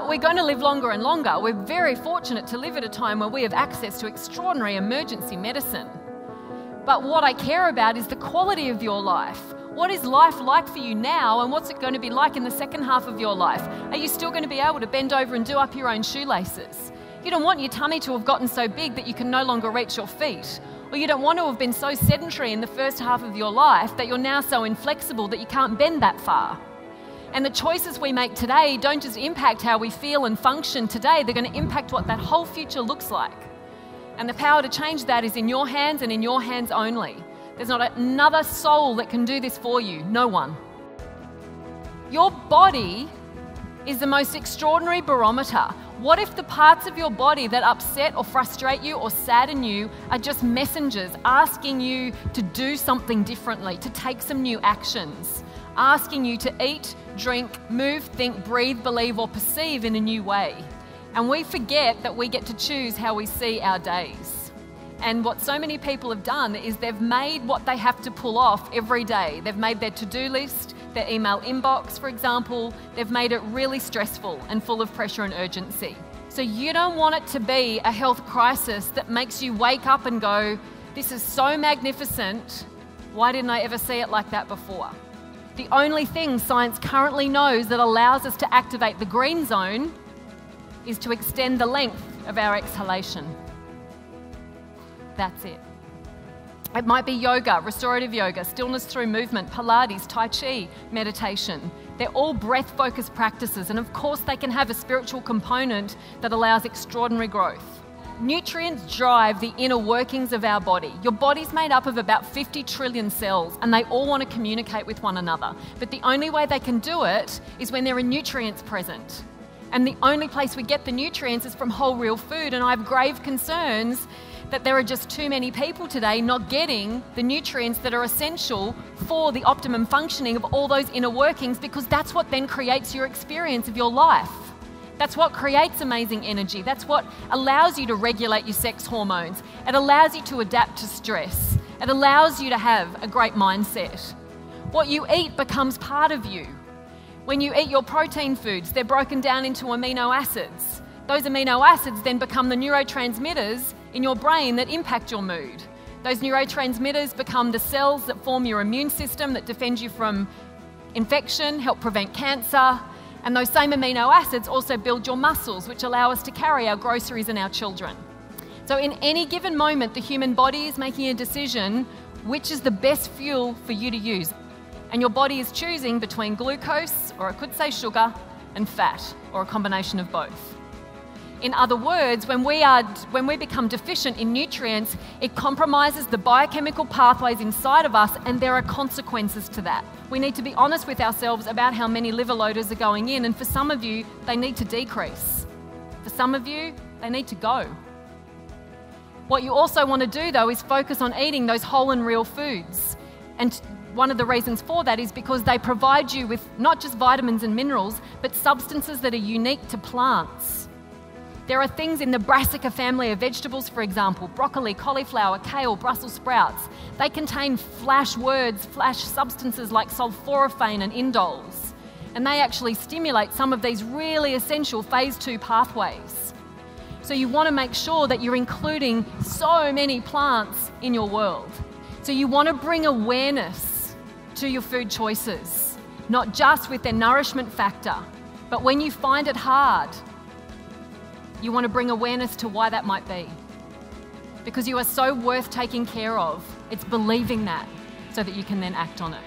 we're going to live longer and longer. We're very fortunate to live at a time where we have access to extraordinary emergency medicine. But what I care about is the quality of your life. What is life like for you now, and what's it going to be like in the second half of your life? Are you still going to be able to bend over and do up your own shoelaces? You don't want your tummy to have gotten so big that you can no longer reach your feet. Or you don't want to have been so sedentary in the first half of your life that you're now so inflexible that you can't bend that far. And the choices we make today don't just impact how we feel and function today, they're going to impact what that whole future looks like. And the power to change that is in your hands and in your hands only. There's not another soul that can do this for you, no one. Your body is the most extraordinary barometer. What if the parts of your body that upset or frustrate you or sadden you are just messengers asking you to do something differently, to take some new actions, asking you to eat, drink, move, think, breathe, believe, or perceive in a new way? And we forget that we get to choose how we see our days. And what so many people have done is they've made what they have to pull off every day. They've made their to-do list, their email inbox, for example. They've made it really stressful and full of pressure and urgency. So you don't want it to be a health crisis that makes you wake up and go, this is so magnificent, why didn't I ever see it like that before? The only thing science currently knows that allows us to activate the green zone is to extend the length of our exhalation. That's it. It might be yoga, restorative yoga, stillness through movement, Pilates, Tai Chi, meditation. They're all breath-focused practices, and of course they can have a spiritual component that allows extraordinary growth. Nutrients drive the inner workings of our body. Your body's made up of about 50 trillion cells, and they all want to communicate with one another. But the only way they can do it is when there are nutrients present. And the only place we get the nutrients is from whole, real food, and I have grave concerns that there are just too many people today not getting the nutrients that are essential for the optimum functioning of all those inner workings, because that's what then creates your experience of your life. That's what creates amazing energy. That's what allows you to regulate your sex hormones. It allows you to adapt to stress. It allows you to have a great mindset. What you eat becomes part of you. When you eat your protein foods, they're broken down into amino acids. Those amino acids then become the neurotransmitters in your brain that impact your mood. Those neurotransmitters become the cells that form your immune system, that defend you from infection, help prevent cancer. And those same amino acids also build your muscles, which allow us to carry our groceries and our children. So in any given moment, the human body is making a decision which is the best fuel for you to use. And your body is choosing between glucose, or I could say sugar, and fat, or a combination of both. In other words, when we become deficient in nutrients, it compromises the biochemical pathways inside of us, and there are consequences to that. We need to be honest with ourselves about how many liver loaders are going in, and for some of you, they need to decrease. For some of you, they need to go. What you also want to do, though, is focus on eating those whole and real foods. And one of the reasons for that is because they provide you with not just vitamins and minerals, but substances that are unique to plants. There are things in the brassica family of vegetables, for example, broccoli, cauliflower, kale, Brussels sprouts. They contain flash substances like sulforaphane and indoles. And they actually stimulate some of these really essential phase 2 pathways. So you want to make sure that you're including so many plants in your world. So you want to bring awareness to your food choices, not just with their nourishment factor, but when you find it hard, you want to bring awareness to why that might be. Because you are so worth taking care of. It's believing that so that you can then act on it.